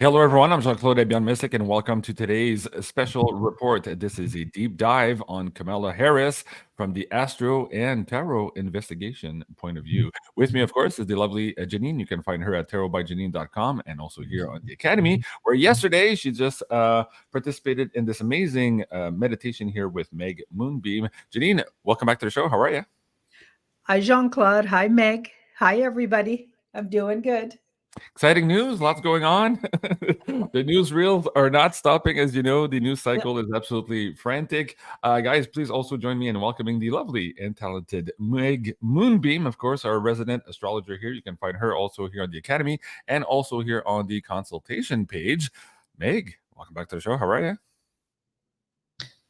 Hello, everyone. I'm Jean-Claude Beyond Mystic, and welcome to today's special report. This is a deep dive on Kamala Harris from the Astro and Tarot investigation point of view. With me, of course, is the lovely Janine. You can find her at tarotbyjanine.com and also here on the Academy, where yesterday she just participated in this amazing meditation here with Meg Moonbeam. Janine, welcome back to the show. How are you? Hi, Jean-Claude. Hi, Meg. Hi, everybody. I'm doing good. Exciting news, lots going on. The newsreels are not stopping. As you know, the news cycle is absolutely frantic. Guys, please also join me in welcoming the lovely and talented Meg Moonbeam, of course, our resident astrologer here. You can find her also here on the Academy and also here on the consultation page. Meg, welcome back to the show. How are you?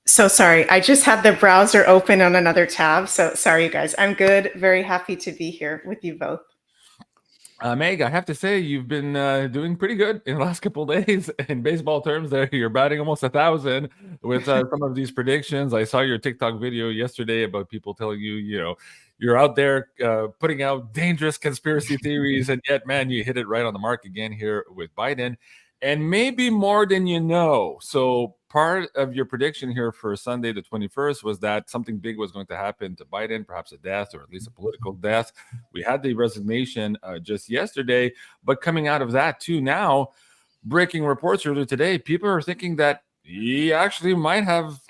So sorry, I just had the browser open on another tab. So sorry, you guys. I'm good. Very happy to be here with you both. Meg, I have to say you've been doing pretty good in the last couple of days. In baseball terms, there you're batting almost 1,000 with some of these predictions. I saw your TikTok video yesterday about people telling you, you're out there putting out dangerous conspiracy theories, and yet, man, you hit it right on the mark again here with Biden, and maybe more than you know. So part of your prediction here for Sunday, the 21st, was that something big was going to happen to Biden, perhaps a death or at least a political death. We had the resignation just yesterday, but coming out of that too now, breaking reports earlier today, people are thinking that he actually might have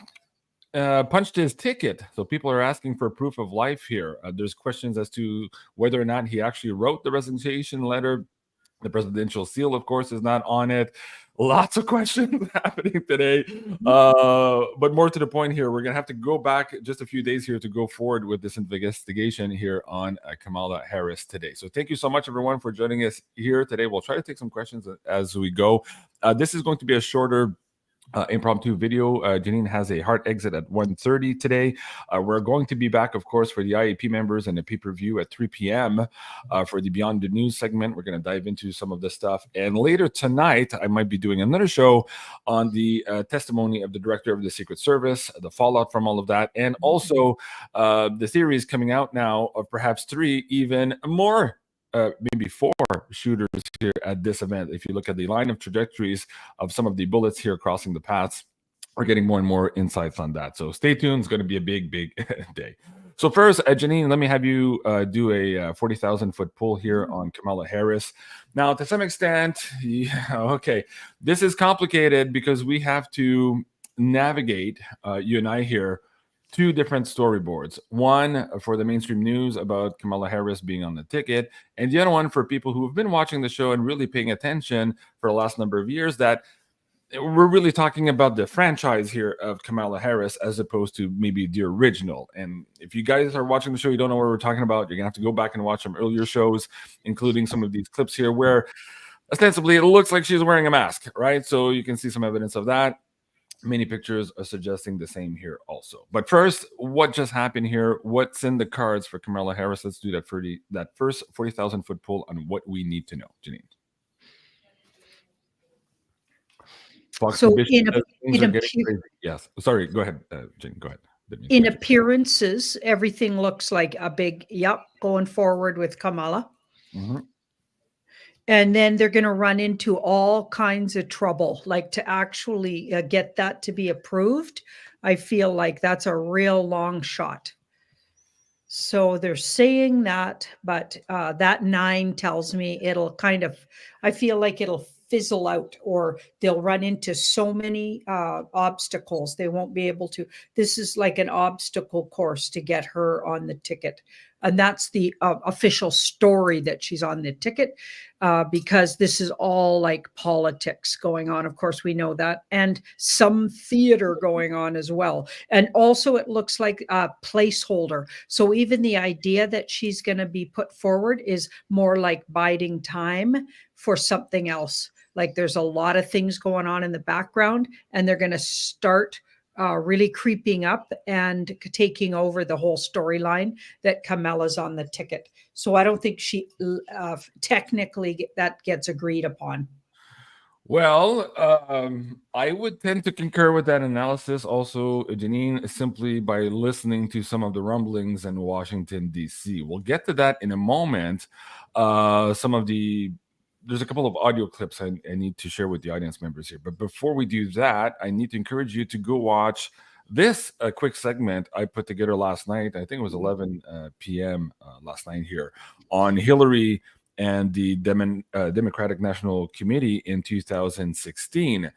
punched his ticket. So people are asking for proof of life here. There's questions as to whether or not he actually wrote the resignation letter. The presidential seal, of course, is not on it. Lots of questions happening today. But more to the point here, we're going to have to go back just a few days here to go forward with this investigation here on Kamala Harris today. So thank you so much, everyone, for joining us here today. We'll try to take some questions as we go. This is going to be a shorter impromptu video. Janine has a hard exit at 1:30 today. We're going to be back, of course, for the IAP members and the pay-per-view at 3 p.m. For the Beyond the News segment. We're going to dive into some of this stuff. And later tonight, I might be doing another show on the testimony of the director of the Secret Service, the fallout from all of that, and also the theories coming out now of perhaps 3 even more maybe 4 shooters here at this event. If you look at the line of trajectories of some of the bullets here crossing the paths, we're getting more and more insights on that. So stay tuned. It's going to be a big, big day. So first, Janine, let me have you do a 40,000-foot pull here on Kamala Harris. Now, to some extent, okay, this is complicated because we have to navigate, you and I here, 2 different storyboards. One for the mainstream news about Kamala Harris being on the ticket, and the other one for people who have been watching the show and really paying attention for the last number of years, that we're really talking about the franchise here of Kamala Harris as opposed to maybe the original. And if you guys are watching the show, you don't know what we're talking about, you're going to have to go back and watch some earlier shows, including some of these clips here where ostensibly it looks like she's wearing a mask, right? So you can see some evidence of that. Many pictures are suggesting the same here also. But first, what just happened here? What's in the cards for Kamala Harris? Let's do that first 40,000-foot pull on what we need to know. Janine. Fox So things are getting crazy. Yes. Sorry. Go ahead, Janine. Go ahead. In appearances, everything looks like a big going forward with Kamala. Mm-hmm. And then they're going to run into all kinds of trouble, like to actually get that to be approved. I feel like that's a real long shot. So they're saying that, but that 9 tells me it'll I feel like it'll fizzle out, or they'll run into so many obstacles. They won't be able to. This is like an obstacle course to get her on the ticket. And that's the official story, that she's on the ticket, because this is all like politics going on. Of course, we know that. And some theater going on as well. And also it looks like a placeholder. So even the idea that she's going to be put forward is more like biding time for something else. Like there's a lot of things going on in the background, and they're going to start really creeping up and taking over the whole storyline that Kamala's on the ticket. So I don't think she technically that gets agreed upon. Well, I would tend to concur with that analysis also, Janine, simply by listening to some of the rumblings in Washington, D.C. We'll get to that in a moment. Some of the there's a couple of audio clips I need to share with the audience members here. But before we do that, I need to encourage you to go watch this quick segment I put together last night. I think it was 11 p.m. Last night here on Hillary and the Democratic National Committee in 2016.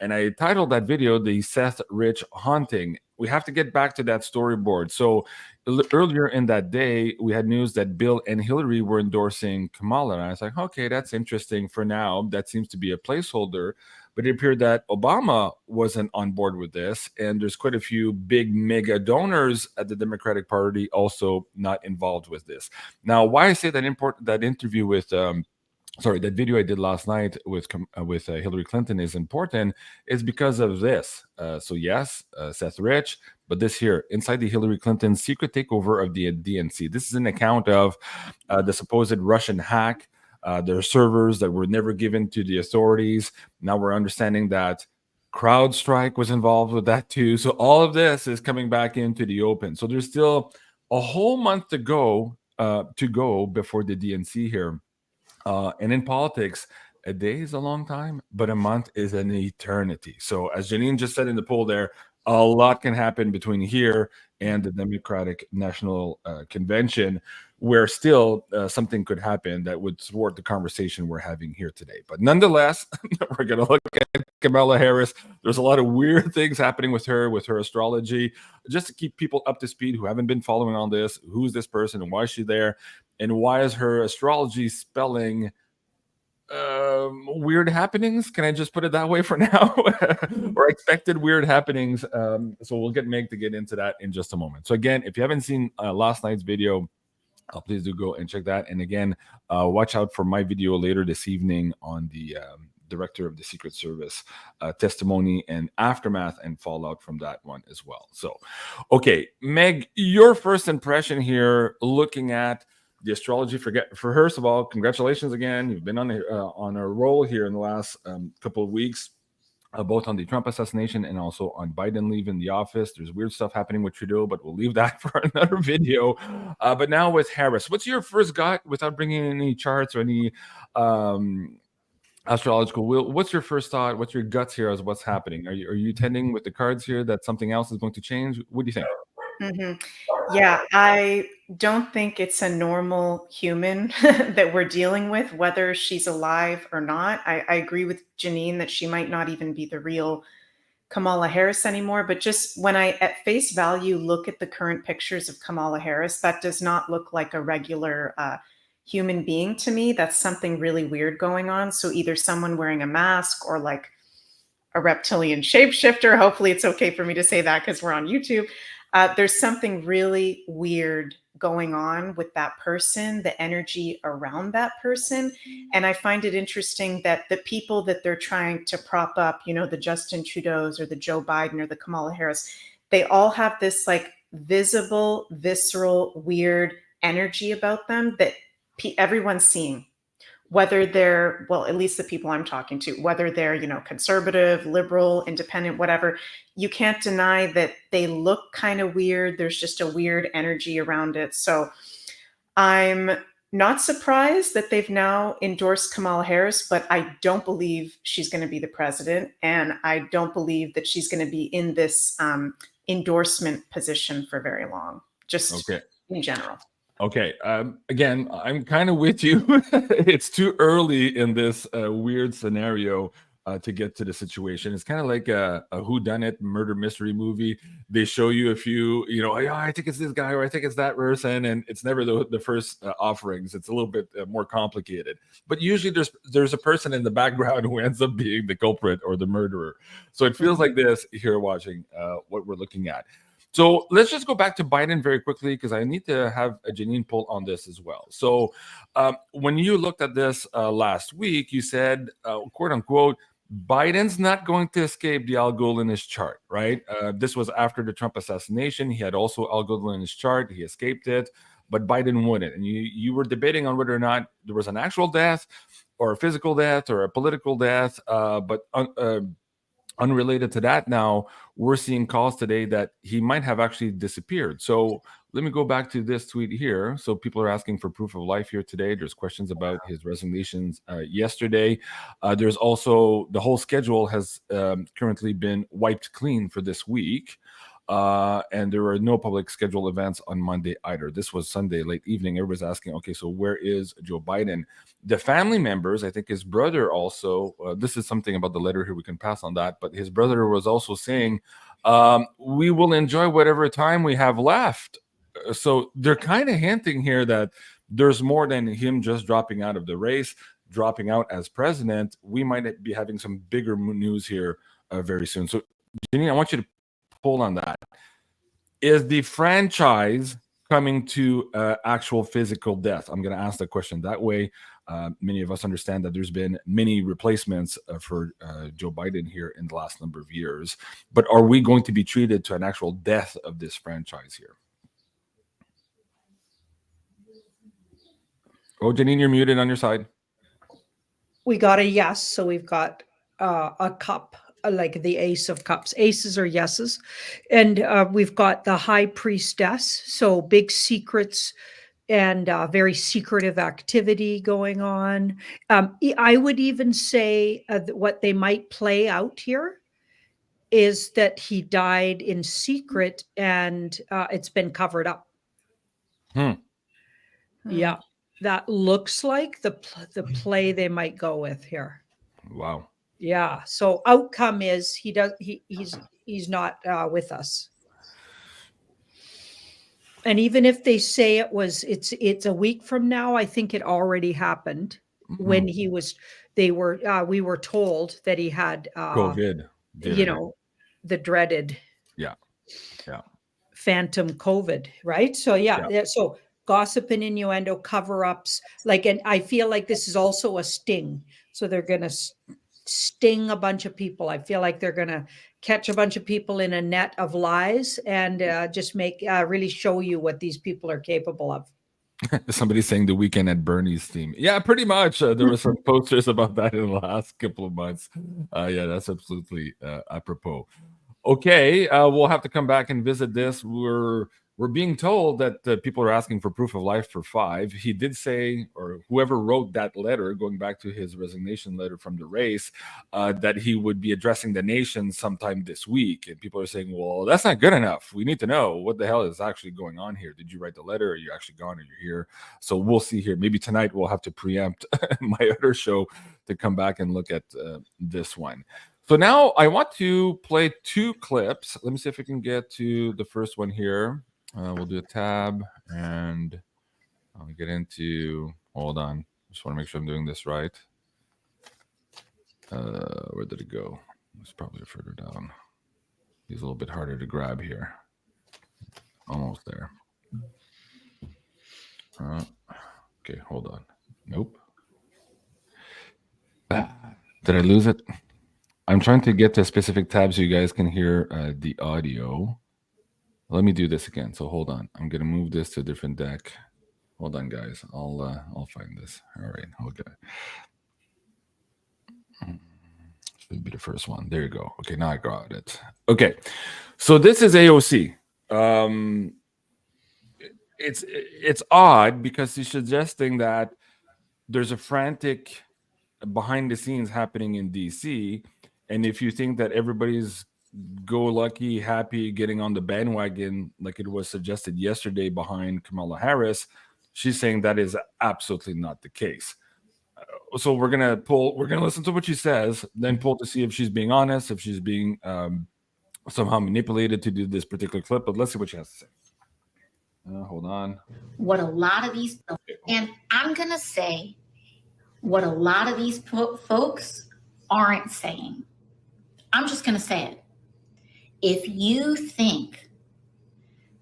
And I titled that video the Seth Rich Haunting. We have to get back to that storyboard. So earlier in that day, we had news that Bill and Hillary were endorsing Kamala. And I was like, okay, that's interesting for now. That seems to be a placeholder. But it appeared that Obama wasn't on board with this. And there's quite a few big mega donors at the Democratic Party also not involved with this. Now, why I say that that interview with that video I did last night with Hillary Clinton is important is because of this. So yes, Seth Rich, but this here, inside the Hillary Clinton secret takeover of the DNC. This is an account of the supposed Russian hack, their servers that were never given to the authorities. Now we're understanding that CrowdStrike was involved with that too. So all of this is coming back into the open. So there's still a whole month to go before the DNC here. And in politics, a day is a long time, but a month is an eternity. So as Janine just said in the poll there, a lot can happen between here and the Democratic National Convention, where still something could happen that would thwart the conversation we're having here today. But nonetheless, we're going to look at Kamala Harris. There's a lot of weird things happening with her astrology. Just to keep people up to speed who haven't been following on this, who's this person and why is she there? And why is her astrology spelling weird happenings? Can I just put it that way for now? Or expected weird happenings. So we'll get Meg to get into that in just a moment. So again, if you haven't seen last night's video, please do go and check that. And again, watch out for my video later this evening on the Director of the Secret Service testimony and aftermath and fallout from that one as well. So, okay, Meg, your first impression here looking at the astrology for her. First of all, congratulations again. You've been on a roll here in the last couple of weeks, both on the Trump assassination and also on Biden leaving the office. There's weird stuff happening with Trudeau, but we'll leave that for another video. But now with Harris, what's your first gut without bringing in any charts or any astrological? What's your first thought? What's your guts here as what's happening? Are you tending with the cards here that something else is going to change? What do you think? Yeah, I don't think it's a normal human that we're dealing with, whether she's alive or not. I agree with Janine that she might not even be the real Kamala Harris anymore. But just when I, at face value, look at the current pictures of Kamala Harris, that does not look like a regular human being to me. That's something really weird going on. So either someone wearing a mask or like a reptilian shapeshifter. Hopefully it's okay for me to say that because we're on YouTube. There's something really weird going on with that person, the energy around that person. And I find it interesting that the people that they're trying to prop up, you know, the Justin Trudeau's or the Joe Biden or the Kamala Harris, they all have this like visible, visceral, weird energy about them that everyone's seeing. Whether they're, well, at least the people I'm talking to, whether they're, you know, conservative, liberal, independent, whatever, you can't deny that they look kind of weird. There's just a weird energy around it. So I'm not surprised that they've now endorsed Kamala Harris, but I don't believe she's going to be the president. And I don't believe that she's going to be in this endorsement position for very long, just in general. Okay. Again, I'm kind of with you. It's too early in this weird scenario to get to the situation. It's kind of like a whodunit murder mystery movie. They show you a few, you know, oh, I think it's this guy or I think it's that person, and it's never the first offerings. It's a little bit more complicated. But usually there's a person in the background who ends up being the culprit or the murderer. So it feels like this here watching what we're looking at. So let's just go back to Biden very quickly because I need to have a Janine pull on this as well. So when you looked at this last week, you said, quote unquote, Biden's not going to escape the Al-Ghul in his chart, right? This was after the Trump assassination. He had also Al-Ghul in his chart. He escaped it, but Biden wouldn't. And you were debating on whether or not there was an actual death or a physical death or a political death, but unrelated to that, now we're seeing calls today that he might have actually disappeared. So let me go back to this tweet here. So people are asking for proof of life here today. There's questions about his resignations yesterday. There's also the whole schedule has currently been wiped clean for this week. And there are no public scheduled events on Monday either. This was Sunday late evening. Everybody's asking, okay, so where is Joe Biden? The family members, I think his brother also, this is something about the letter here, we can pass on that, but his brother was also saying, we will enjoy whatever time we have left. So they're kind of hinting here that there's more than him just dropping out of the race, dropping out as president. We might be having some bigger news here very soon. So Janine, I want you to pull on that. Is the franchise coming to actual physical death? I'm going to ask the question that way. Many of us understand that there's been many replacements for Joe Biden here in the last number of years. But are we going to be treated to an actual death of this franchise here? Oh, Janine, you're muted on your side. We got a yes, so we've got a cup, like the ace of cups. Aces are yeses. And we've got the high priestess, so big secrets and very secretive activity going on. I would even say what they might play out here is that he died in secret and it's been covered up. Yeah, that looks like the play they might go with here. Wow. Yeah. So outcome is he's not with us. And even if they say it's a week from now, I think it already happened when we were told that he had COVID. You know, the dreaded yeah phantom COVID, right? So so gossip and innuendo, cover-ups, and I feel like this is also a sting. So they're going to sting a bunch of people. I feel like they're going to catch a bunch of people in a net of lies and just make really show you what these people are capable of. Somebody's saying the Weekend at Bernie's theme. Yeah, pretty much. There were some posters about that in the last couple of months. Yeah, that's absolutely apropos. Okay, we'll have to come back and visit this. We're being told that people are asking for proof of life for 5. He did say, or whoever wrote that letter, going back to his resignation letter from the race, that he would be addressing the nation sometime this week. And people are saying, well, that's not good enough. We need to know what the hell is actually going on here. Did you write the letter? Are you actually gone? Are you here? So we'll see here. Maybe tonight we'll have to preempt my other show to come back and look at this one. So now I want to play 2 clips. Let me see if I can get to the first one here. We'll do a tab and I'll get into, hold on. Just want to make sure I'm doing this right. Where did it go? It's probably further down. He's a little bit harder to grab here. Almost there. Okay, hold on. Nope. Did I lose it? I'm trying to get to a specific tab so you guys can hear the audio. Let me do this again. So hold on. I'm gonna move this to a different deck. Hold on, guys. I'll find this. All right. Okay. Should be the first one. There you go. Okay, now I got it. Okay. So this is AOC. It's odd because he's suggesting that there's a frantic behind the scenes happening in DC. And if you think that everybody's go-lucky, happy, getting on the bandwagon like it was suggested yesterday behind Kamala Harris, she's saying that is absolutely not the case. So we're gonna listen to what she says, then pull to see if she's being honest, if she's being somehow manipulated to do this particular clip. But let's see what she has to say. Hold on. What a lot of these, and I'm gonna say what a lot of these folks aren't saying. I'm just gonna say it. If you think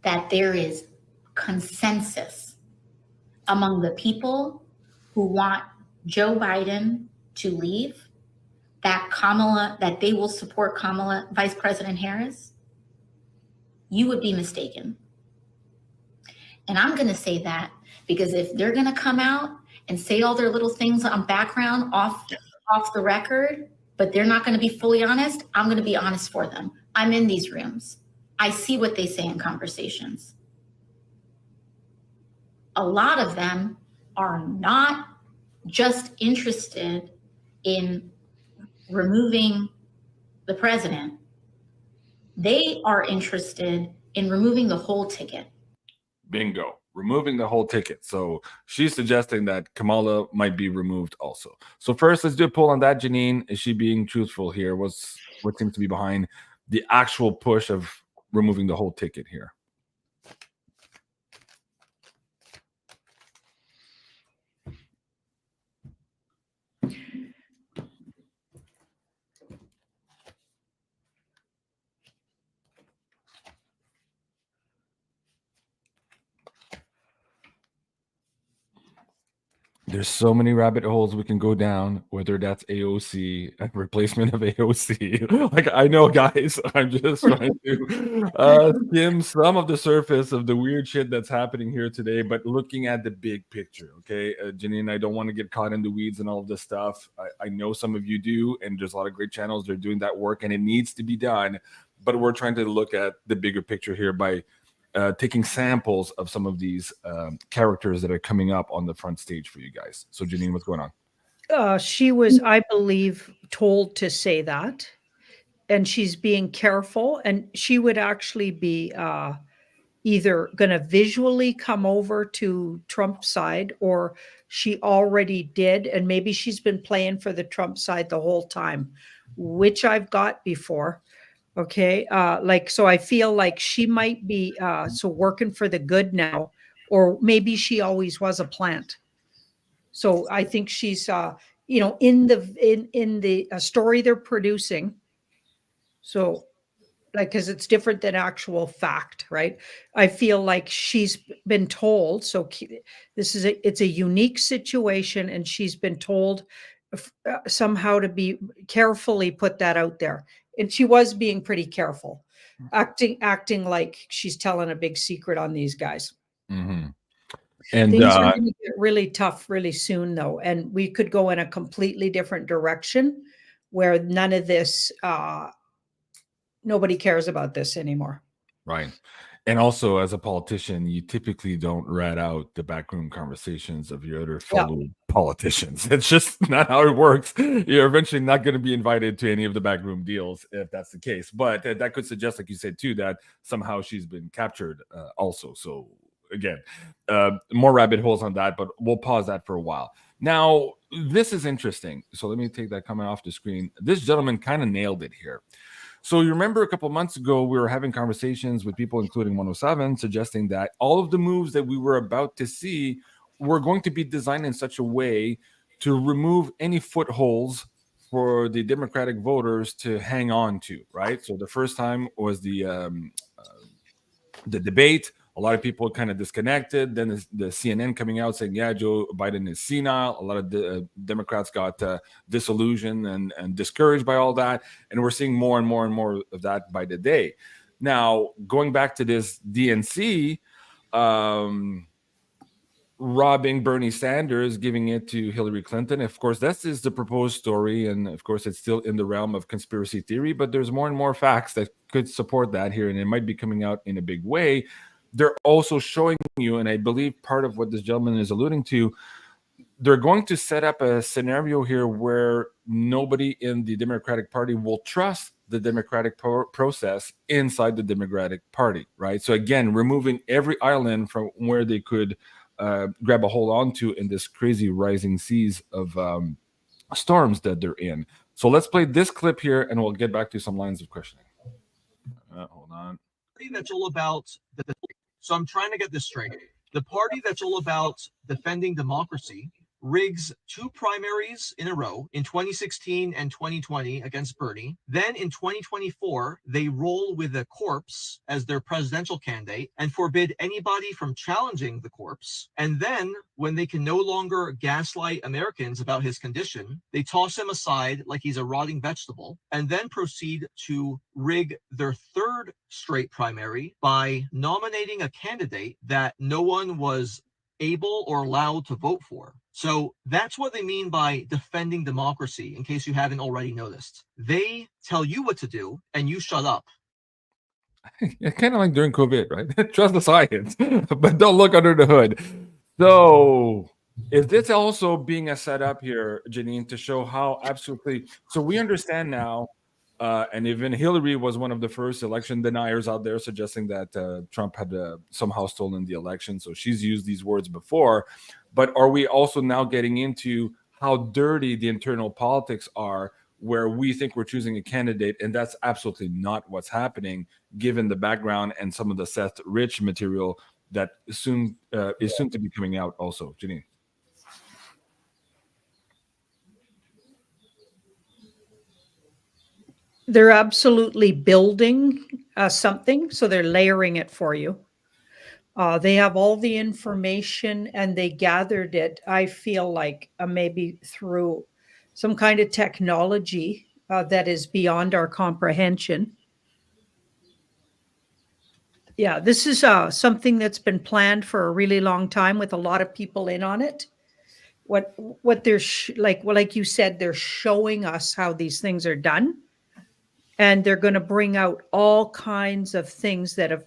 that there is consensus among the people who want Joe Biden to leave, that they will support Kamala, Vice President Harris, you would be mistaken. And I'm going to say that because if they're going to come out and say all their little things on background off the record, but they're not going to be fully honest, I'm going to be honest for them. I'm in these rooms. I see what they say in conversations. a lot of them are not just interested in removing the president. They are interested in removing the whole ticket. Bingo. Removing the whole ticket. So she's suggesting that Kamala might be removed also. So first, let's do a poll on that, Janine. Is she being truthful here? What seems to be behind the actual push of removing the whole ticket here? There's so many rabbit holes we can go down, whether that's AOC and replacement of AOC. Like, I know, guys, I'm just trying to skim some of the surface of the weird shit that's happening here today, but looking at the big picture, okay? Janine, I don't want to get caught in the weeds and all of this stuff. I know some of you do, and there's a lot of great channels. They're doing that work, and it needs to be done, but we're trying to look at the bigger picture here by taking samples of some of these characters that are coming up on the front stage for you guys. So, Janine, what's going on? She was, I believe, told to say that, and she's being careful, and she would actually be either going to visually come over to Trump's side, or she already did, and maybe she's been playing for the Trump side the whole time, which I've got before. Okay. So I feel like she might be working for the good now, or maybe she always was a plant. So I think she's in the story they're producing. So because it's different than actual fact, right? I feel like she's been told. So it's a unique situation, and she's been told somehow to be carefully put that out there. And she was being pretty careful, acting like she's telling a big secret on these guys. Mm-hmm. And things are going to get really tough really soon, though, and we could go in a completely different direction where none of this, nobody cares about this anymore. Right. And also, as a politician, you typically don't rat out the backroom conversations of your other fellow politicians. It's just not how it works. You're eventually not going to be invited to any of the backroom deals if that's the case. But that could suggest, like you said, too, that somehow she's been captured also. So, again, more rabbit holes on that, but we'll pause that for a while. Now, this is interesting. So let me take that comment off the screen. This gentleman kind of nailed it here. So you remember a couple of months ago, we were having conversations with people, including 107, suggesting that all of the moves that we were about to see were going to be designed in such a way to remove any footholds for the Democratic voters to hang on to, right? So the first time was the debate. A lot of people kind of disconnected. Then the CNN coming out saying, yeah, Joe Biden is senile. A lot of the Democrats got disillusioned and discouraged by all that. And we're seeing more and more and more of that by the day. Now, going back to this DNC, robbing Bernie Sanders, giving it to Hillary Clinton. Of course, that is the proposed story. And of course, it's still in the realm of conspiracy theory, but there's more and more facts that could support that here. And it might be coming out in a big way. They're also showing you, and I believe part of what this gentleman is alluding to, they're going to set up a scenario here where nobody in the Democratic Party will trust the democratic process inside the Democratic Party, right? So again, removing every island from where they could grab a hold onto in this crazy rising seas of storms that they're in. So let's play this clip here, and we'll get back to some lines of questioning. Hold on. That's all about so I'm trying to get this straight. The party that's all about defending democracy rigs 2 primaries in a row in 2016 and 2020 against Bernie. Then in 2024, they roll with a corpse as their presidential candidate and forbid anybody from challenging the corpse. And then when they can no longer gaslight Americans about his condition, they toss him aside like he's a rotting vegetable, and then proceed to rig their 3rd straight primary by nominating a candidate that no one was able or allowed to vote for. So that's what they mean by defending democracy, in case you haven't already noticed. They tell you what to do, and you shut up. Yeah, kind of like during COVID, right? Trust the science, but don't look under the hood. So is this also being a setup here, Janine, to show how absolutely, so we understand now, and even Hillary was one of the first election deniers out there suggesting that Trump had somehow stolen the election. So she's used these words before. But are we also now getting into how dirty the internal politics are, where we think we're choosing a candidate, and that's absolutely not what's happening, given the background and some of the Seth Rich material that soon is soon to be coming out also, Janine? They're absolutely building something, so they're layering it for you. They have all the information and they gathered it, I feel like, maybe through some kind of technology that is beyond our comprehension. Yeah, this is something that's been planned for a really long time with a lot of people in on it. What they're like you said, they're showing us how these things are done, and they're going to bring out all kinds of things that have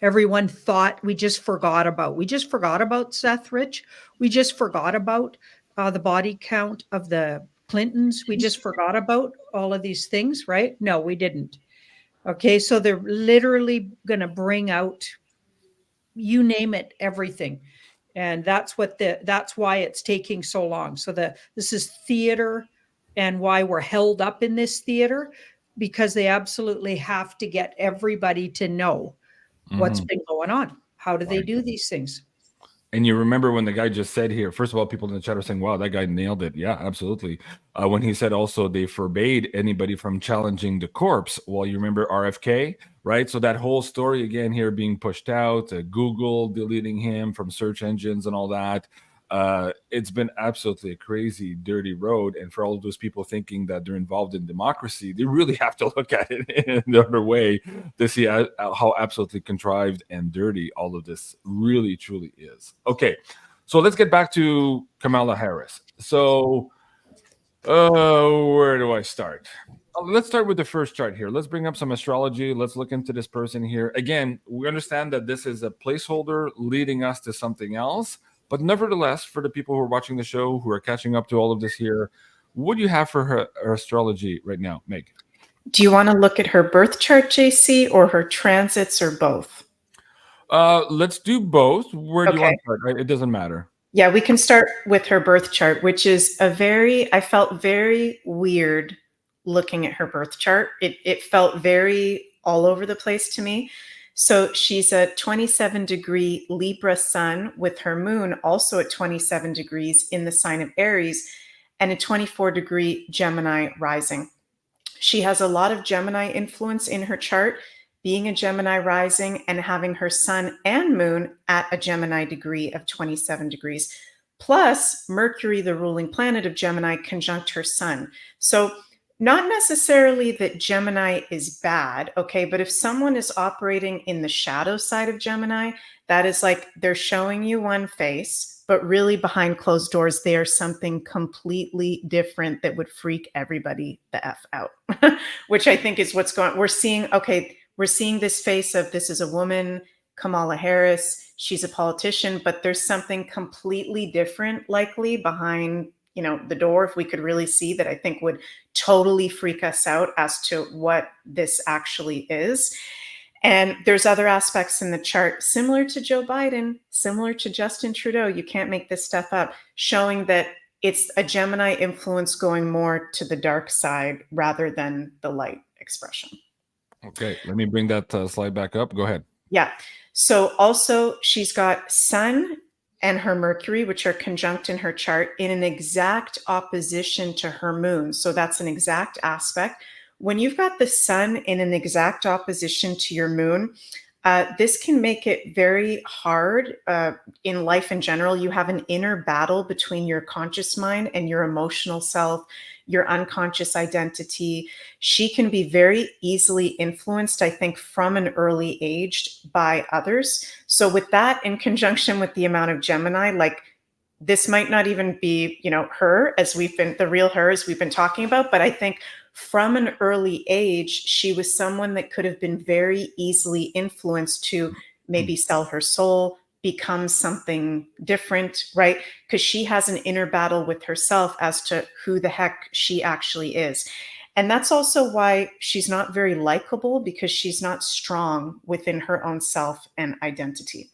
everyone thought we just forgot about. We just forgot about Seth Rich. We just forgot about the body count of the Clintons. We just forgot about all of these things, right? No, we didn't. Okay, so they're literally going to bring out, you name it, everything. And that's why it's taking so long. So this is theater, and why we're held up in this theater, because they absolutely have to get everybody to know what's been going on. How do they do these things? And you remember when the guy just said here, first of all, people in the chat are saying, wow, that guy nailed it. Yeah, absolutely. When he said also they forbade anybody from challenging the corpse. Well, you remember RFK, right? So that whole story again here being pushed out, Google deleting him from search engines and all that. It's been absolutely a crazy, dirty road. And for all of those people thinking that they're involved in democracy, they really have to look at it in the other way to see how absolutely contrived and dirty all of this really, truly is. Okay, so let's get back to Kamala Harris. So where do I start? Let's start with the first chart here. Let's bring up some astrology. Let's look into this person here. Again, we understand that this is a placeholder leading us to something else. But nevertheless, for the people who are watching the show, who are catching up to all of this here, what do you have for her astrology right now, Meg? Do you want to look at her birth chart, JC, or her transits, or both? Let's do both. Where do you want to start? Right? It doesn't matter. Yeah, we can start with her birth chart, which is I felt very weird looking at her birth chart. It felt very all over the place to me. So she's a 27-degree Libra sun with her moon also at 27 degrees in the sign of Aries, and a 24-degree Gemini rising. She has a lot of Gemini influence in her chart, being a Gemini rising and having her sun and moon at a Gemini degree of 27 degrees, plus Mercury, the ruling planet of Gemini, conjunct her sun. So not necessarily that Gemini is bad, okay, but if someone is operating in the shadow side of Gemini, that is like they're showing you one face, but really behind closed doors, they are something completely different that would freak everybody the F out, which I think is what's going on. We're seeing this face of, this is a woman, Kamala Harris, she's a politician, but there's something completely different likely behind the door, if we could really see, that I think would totally freak us out as to what this actually is. And there's other aspects in the chart similar to Joe Biden, similar to Justin Trudeau. You can't make this stuff up, showing that it's a Gemini influence going more to the dark side rather than the light expression. Okay, let me bring that slide back up. Go ahead. Yeah. So also she's got Sun and her Mercury, which are conjunct in her chart, in an exact opposition to her moon. So that's an exact aspect. When you've got the sun in an exact opposition to your moon, this can make it very hard in life in general. You have an inner battle between your conscious mind and your emotional self, your unconscious identity. She can be very easily influenced, I think, from an early age by others. So with that, in conjunction with the amount of Gemini, like this might not even be, her as the real her as we've been talking about, but I think from an early age, she was someone that could have been very easily influenced to maybe sell her soul, becomes something different, right? Because she has an inner battle with herself as to who the heck she actually is. And that's also why she's not very likable, because she's not strong within her own self and identity.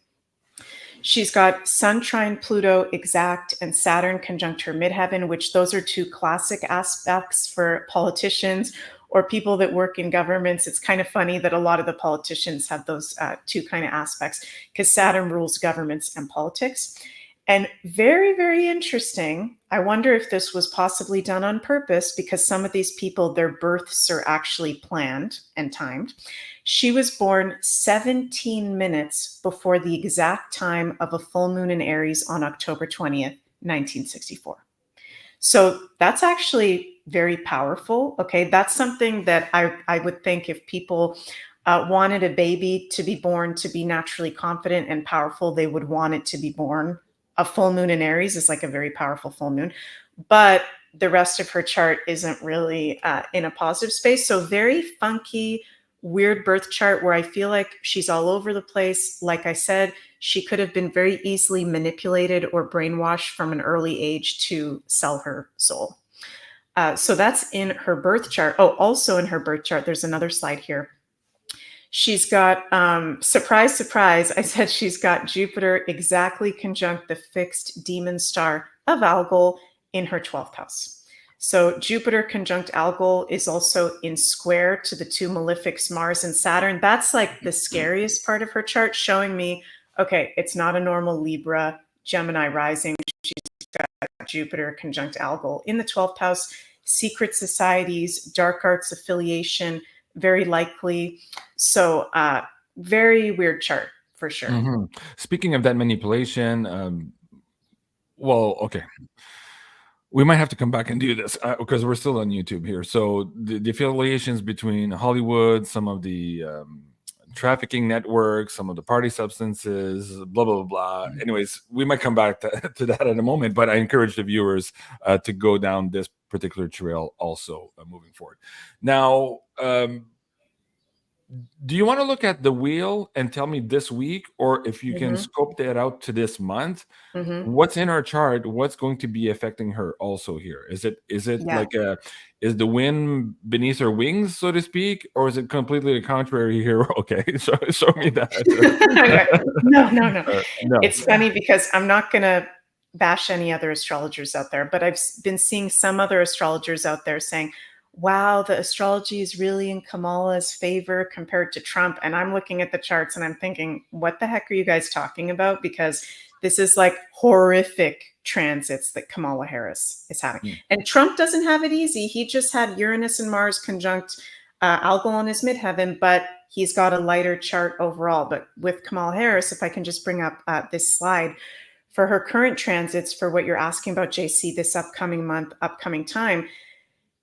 She's got Sun trine Pluto exact and Saturn conjunct her midheaven, which those are two classic aspects for politicians or people that work in governments. It's kind of funny that a lot of the politicians have those two kind of aspects, because Saturn rules governments and politics. And very, very interesting. I wonder if this was possibly done on purpose, because some of these people, their births are actually planned and timed. She was born 17 minutes before the exact time of a full moon in Aries on October 20th, 1964. So that's actually very powerful. Okay, that's something that I would think if people wanted a baby to be born to be naturally confident and powerful, they would want it to be born. A full moon in Aries is like a very powerful full moon, but the rest of her chart isn't really in a positive space. So very funky, weird birth chart where I feel like she's all over the place. Like I said, she could have been very easily manipulated or brainwashed from an early age to sell her soul. So that's in her birth chart. Oh, also in her birth chart, there's another slide here. She's got, surprise, surprise, I said she's got Jupiter exactly conjunct the fixed demon star of Algol in her 12th house. So Jupiter conjunct Algol is also in square to the two malefics, Mars and Saturn. That's like the scariest part of her chart, showing me, okay, it's not a normal Libra, Gemini rising. She's got Jupiter conjunct Algol in the 12th house, secret societies, dark arts affiliation, very likely. So very weird chart for sure. Mm-hmm. Speaking of that manipulation, well, okay. We might have to come back and do this because we're still on YouTube here. So the affiliations between Hollywood, some of the trafficking networks, some of the party substances, blah, blah, blah. Anyways, we might come back to that in a moment, but I encourage the viewers to go down this particular trail also moving forward. Now, do you want to look at the wheel and tell me this week, or if you can scope that out to this month, what's in our chart, what's going to be affecting her also here? Is it like is the wind beneath her wings, so to speak, or is it completely the contrary here? Okay, so show me that. No. It's funny because I'm not going to bash any other astrologers out there, but I've been seeing some other astrologers out there saying, wow, the astrology is really in Kamala's favor compared to Trump. And I'm looking at the charts and I'm thinking, what the heck are you guys talking about? Because this is like horrific transits that Kamala Harris is having. And Trump doesn't have it easy. He just had Uranus and Mars conjunct Algol on his midheaven, but he's got a lighter chart overall. But with Kamala Harris, if I can just bring up this slide, for her current transits, for what you're asking about, JC, this upcoming month, upcoming time,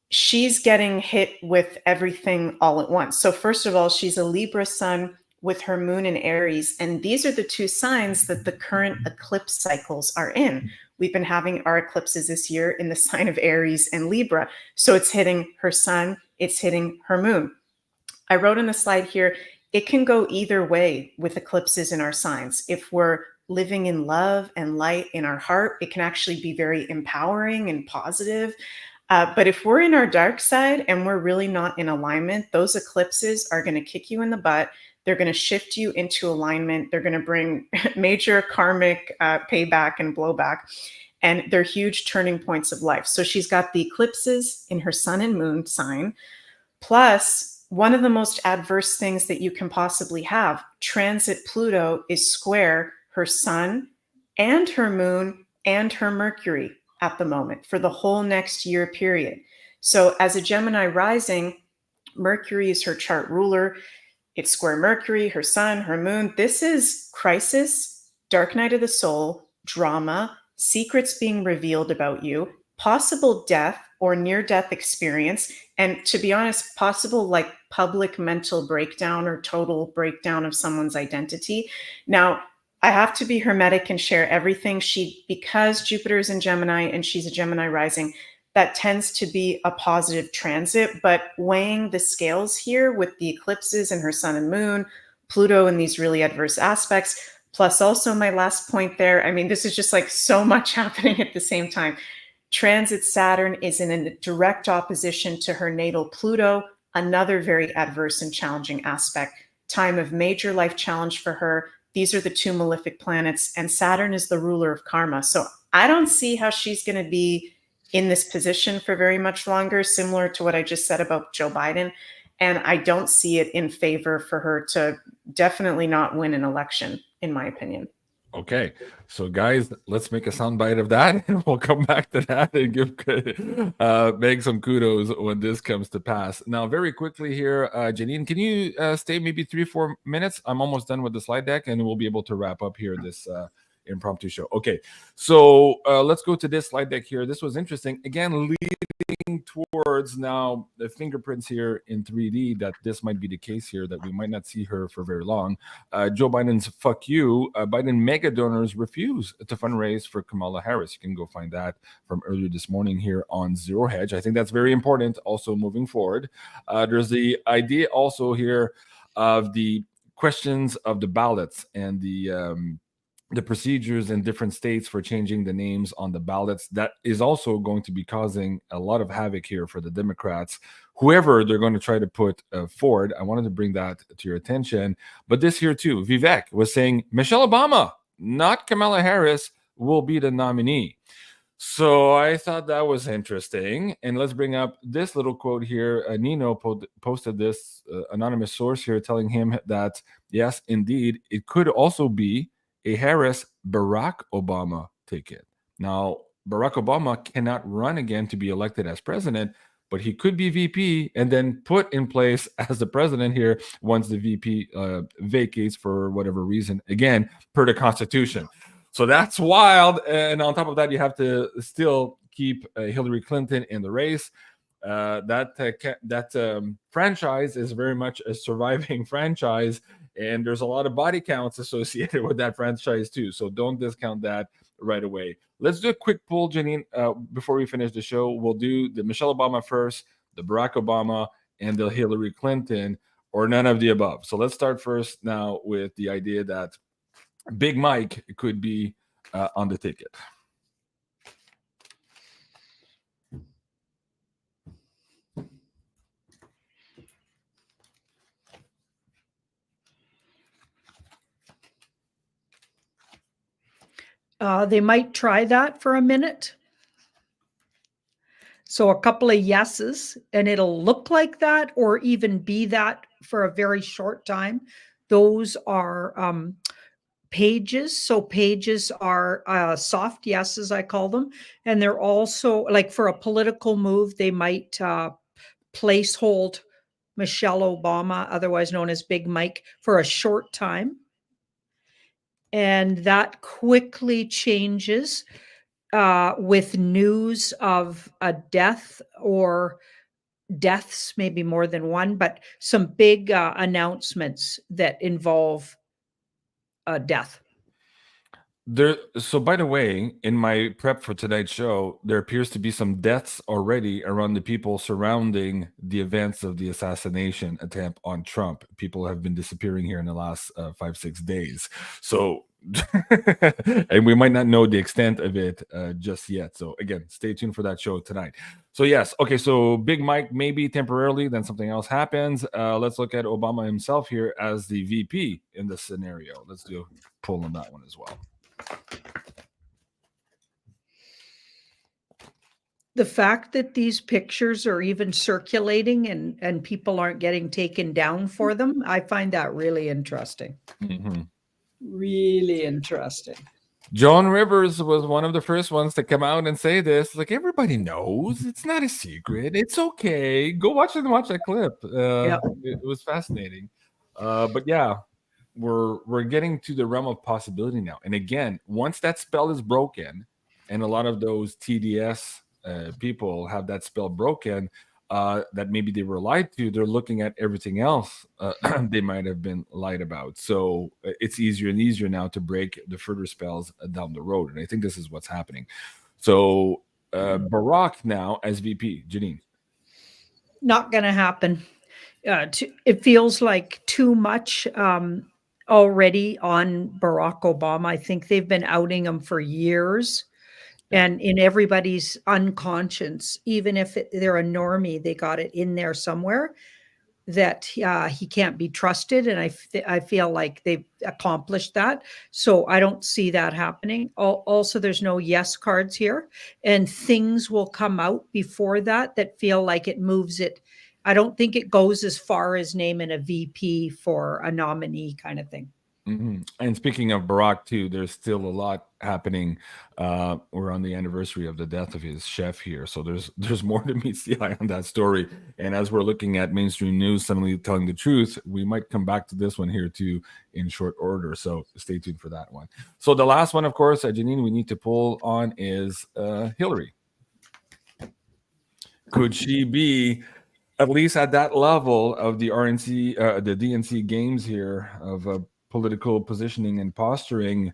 she's getting hit with everything all at once. So first of all, she's a Libra sun with her moon in Aries. And these are the two signs that the current eclipse cycles are in. We've been having our eclipses this year in the sign of Aries and Libra. So it's hitting her sun, it's hitting her moon. I wrote in the slide here, it can go either way with eclipses in our signs. If we're living in love and light in our heart, it can actually be very empowering and positive. But if we're in our dark side and we're really not in alignment, those eclipses are going to kick you in the butt. They're going to shift you into alignment. They're going to bring major karmic payback and blowback. And they're huge turning points of life. So she's got the eclipses in her sun and moon sign. Plus, one of the most adverse things that you can possibly have, transit Pluto is square her sun and her moon and her Mercury at the moment for the whole next year period. So as a Gemini rising, Mercury is her chart ruler. It's square Mercury, her sun, her moon. This is crisis, dark night of the soul, drama, secrets being revealed about you, possible death or near-death experience, and to be honest, possible like public mental breakdown or total breakdown of someone's identity. Now, I have to be hermetic and share everything. Because Jupiter is in Gemini and she's a Gemini rising, that tends to be a positive transit, but weighing the scales here with the eclipses in her sun and moon, Pluto in these really adverse aspects, Plus, also my last point there, I mean, this is just like so much happening at the same time. Transit Saturn is in a direct opposition to her natal Pluto, another very adverse and challenging aspect. Time of major life challenge for her. These are the two malefic planets, and Saturn is the ruler of karma. So I don't see how she's going to be in this position for very much longer, similar to what I just said about Joe Biden. And I don't see it in favor for her to definitely not win an election, in my opinion. Okay, so guys, let's make a soundbite of that, and we'll come back to that and give Meg some kudos when this comes to pass. Now, very quickly here, Janine, can you stay maybe 3-4 minutes? I'm almost done with the slide deck, and we'll be able to wrap up here this impromptu show. Okay, so let's go to this slide deck here. This was interesting. Again, leading towards now the fingerprints here in 3D that this might be the case here, that we might not see her for very long. Joe Biden's fuck you. Biden mega donors refuse to fundraise for Kamala Harris. You can go find that from earlier this morning here on Zero Hedge. I think that's very important also moving forward. There's the idea also here of the questions of the ballots and the procedures in different states for changing the names on the ballots. That is also going to be causing a lot of havoc here for the Democrats, whoever they're going to try to put forward. I wanted to bring that to your attention. But this here too, Vivek was saying Michelle Obama, not Kamala Harris, will be the nominee. So I thought that was interesting. And let's bring up this little quote here. Nino posted this anonymous source here telling him that, yes, indeed, it could also be a Harris-Barack Obama ticket. Now, Barack Obama cannot run again to be elected as president, but he could be VP and then put in place as the president here once the VP vacates for whatever reason, again, per the Constitution. So that's wild. And on top of that, you have to still keep Hillary Clinton in the race. That franchise is very much a surviving franchise, and there's a lot of body counts associated with that franchise too. So don't discount that right away. Let's do a quick poll, Janine, before we finish the show. We'll do the Michelle Obama first, the Barack Obama, and the Hillary Clinton, or none of the above. So let's start first now with the idea that Big Mike could be on the ticket. They might try that for a minute. So a couple of yeses, and it'll look like that or even be that for a very short time. Those are pages. So pages are soft yeses, I call them. And they're also, like for a political move, they might placehold Michelle Obama, otherwise known as Big Mike, for a short time. And that quickly changes with news of a death or deaths, maybe more than one, but some big announcements that involve a death. So by the way, in my prep for tonight's show, there appears to be some deaths already around the people surrounding the events of the assassination attempt on Trump. People have been disappearing here in the last 5-6 days. So, and we might not know the extent of it just yet. So again, stay tuned for that show tonight. So yes, okay, so Big Mike maybe temporarily, then something else happens. Let's look at Obama himself here as the VP in this scenario. Let's do a poll on that one as well. The fact that these pictures are even circulating and people aren't getting taken down for them, I find that really interesting. Mm-hmm. Really interesting. Joan Rivers was one of the first ones to come out and say this. Like, everybody knows. It's not a secret. It's okay. Go watch that clip. Yep. It was fascinating. But yeah, we're getting to the realm of possibility now. And again, once that spell is broken, and a lot of those TDS people have that spell broken, that maybe they were lied to, they're looking at everything else they might have been lied about. So it's easier and easier now to break the further spells down the road. And I think this is what's happening. So Barack now as VP, Janine. Not going to happen. It feels like too much already on Barack Obama. I think they've been outing him for years. And in everybody's unconscious, even if they're a normie, they got it in there somewhere that he can't be trusted. And I feel like they've accomplished that. So I don't see that happening. Also, there's no yes cards here. And things will come out before that feel like it moves it. I don't think it goes as far as naming a VP for a nominee kind of thing. Mm-hmm. And speaking of Barack too, there's still a lot happening. We're on the anniversary of the death of his chef here, so there's more to meet the eye on that story. And as we're looking at mainstream news suddenly telling the truth, we might come back to this one here too in short order. So stay tuned for that one. So the last one, of course, Janine, we need to pull on is Hillary. Could she be at least at that level of the RNC, the DNC games here of political positioning and posturing,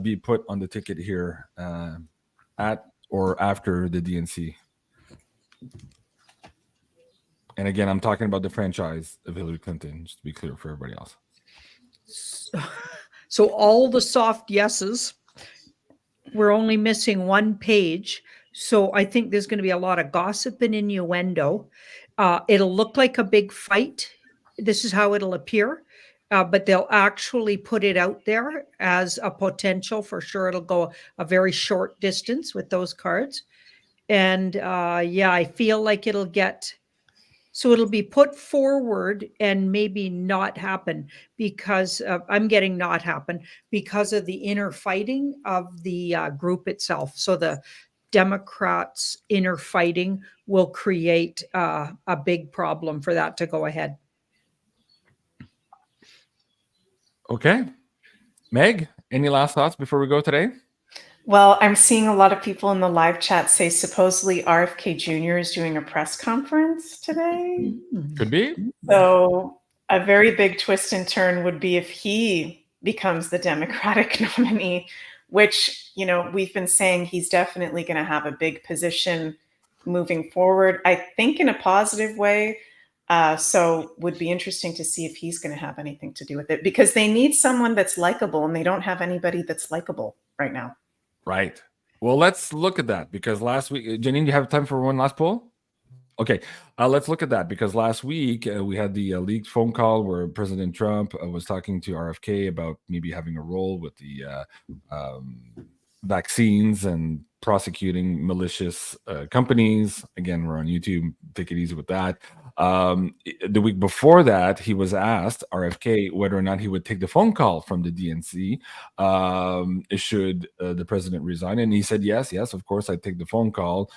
be put on the ticket here at or after the DNC? And again, I'm talking about the franchise of Hillary Clinton, just to be clear for everybody else. So all the soft yeses, we're only missing one page. So I think there's going to be a lot of gossip and innuendo. It'll look like a big fight. This is how it'll appear. But they'll actually put it out there as a potential. For sure, it'll go a very short distance with those cards. And I feel like it'll be put forward and maybe not happen because I'm getting not happen because of the inner fighting of the group itself. So the Democrats' inner fighting will create a big problem for that to go ahead. Okay. Meg, any last thoughts before we go today? Well, I'm seeing a lot of people in the live chat say supposedly RFK Jr. is doing a press conference today. Could be. So a very big twist and turn would be if he becomes the Democratic nominee, which, we've been saying he's definitely going to have a big position moving forward, I think in a positive way. So would be interesting to see if he's going to have anything to do with it, because they need someone that's likable and they don't have anybody that's likable right now. Right. Well, let's look at that because last week, Janine, do you have time for one last poll? Okay, let's look at that because last week we had the leaked phone call where President Trump was talking to RFK about maybe having a role with the vaccines and prosecuting malicious companies. Again, we're on YouTube. Take it easy with that. The week before that, he was asked, RFK, whether or not he would take the phone call from the DNC should the president resign. And he said, yes, of course, I'd take the phone call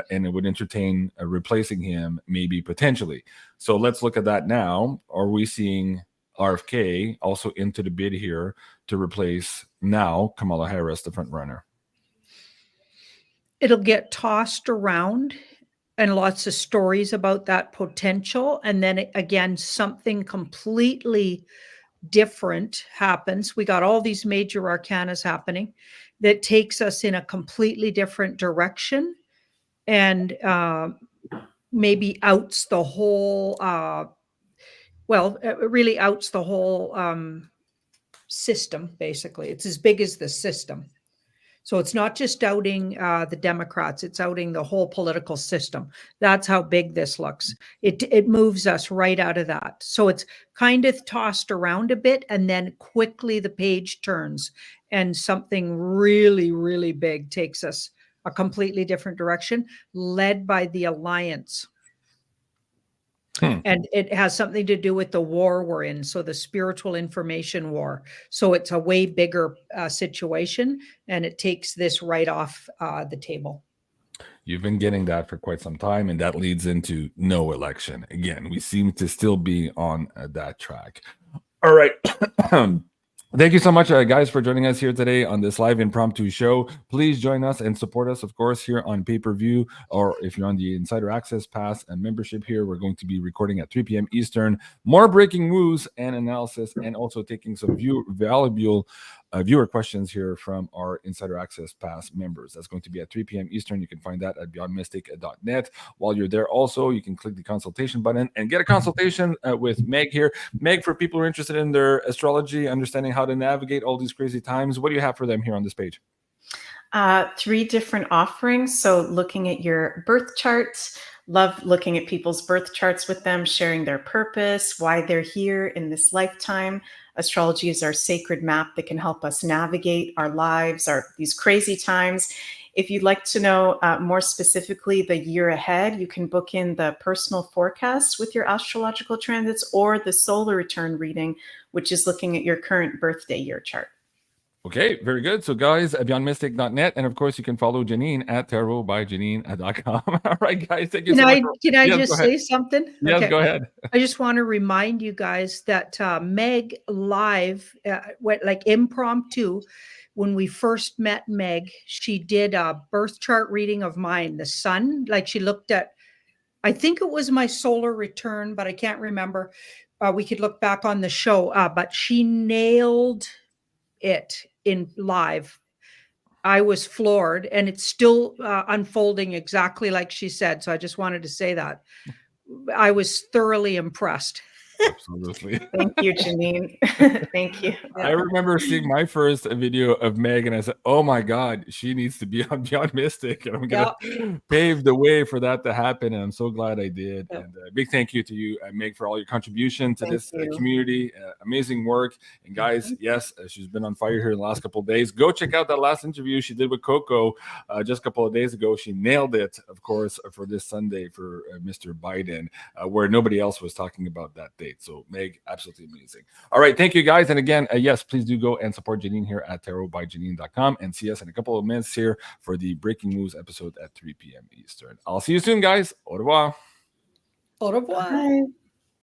and it would entertain replacing him, maybe potentially. So let's look at that now. Are we seeing RFK also into the bid here to replace now Kamala Harris, the front runner? It'll get tossed around and lots of stories about that potential. And then again, something completely different happens. We got all these major arcanas happening that takes us in a completely different direction and maybe outs the whole, it really outs the whole system, basically. It's as big as the system. So it's not just outing the Democrats, it's outing the whole political system. That's how big this looks. It moves us right out of that. So it's kind of tossed around a bit and then quickly the page turns and something really, really big takes us a completely different direction, led by the alliance. And it has something to do with the war we're in. So the spiritual information war. So it's a way bigger situation and it takes this right off the table. You've been getting that for quite some time, and that leads into no election. Again, we seem to still be on that track. All right. Thank you so much, guys, for joining us here today on this live impromptu show. Please join us and support us, of course, here on pay-per-view, or if you're on the Insider Access Pass and membership here, we're going to be recording at 3 p.m. Eastern. More breaking news and analysis, and also taking some valuable viewer questions here from our Insider Access Pass members. That's going to be at 3 p.m. Eastern. You can find that at beyondmystic.net. While you're there also, you can click the consultation button and get a consultation with Meg here. Meg, for people who are interested in their astrology, understanding how to navigate all these crazy times, what do you have for them here on this page? 3 different offerings. So looking at your birth charts, love looking at people's birth charts with them, sharing their purpose, why they're here in this lifetime. Astrology is our sacred map that can help us navigate our lives, these crazy times. If you'd like to know more specifically the year ahead, you can book in the personal forecast with your astrological transits or the solar return reading, which is looking at your current birthday year chart. Okay, very good. So guys, beyondmystic.net, and of course you can follow Janine at tarotbyjanine.com. All right, guys, thank you so much. Can I just say something? Yes, go ahead. I just want to remind you guys that Meg live, like impromptu, when we first met Meg, she did a birth chart reading of mine, the sun. Like she looked at, I think it was my solar return, but I can't remember. We could look back on the show, but she nailed it in live. I was floored, and it's still unfolding exactly like she said. So I just wanted to say that I was thoroughly impressed. Absolutely. Thank you, Janine. Thank you. I remember seeing my first video of Meg, and I said, oh my God, she needs to be on Beyond Mystic. And I'm going to pave the way for that to happen. And I'm so glad I did. Yep. And big thank you to you, Meg, for all your contribution to this you. community. Amazing work. And guys, yes, she's been on fire here in the last couple of days. Go check out that last interview she did with COCO just a couple of days ago. She nailed it, of course, for this Sunday for Mr. Biden, where nobody else was talking about that day. So Meg, absolutely amazing. All right, thank you guys. And again, yes, please do go and support Janine here at tarotbyjanine.com and see us in a couple of minutes here for the Breaking News episode at 3 p.m. Eastern. I'll see you soon, guys. Au revoir. Au revoir. Bye.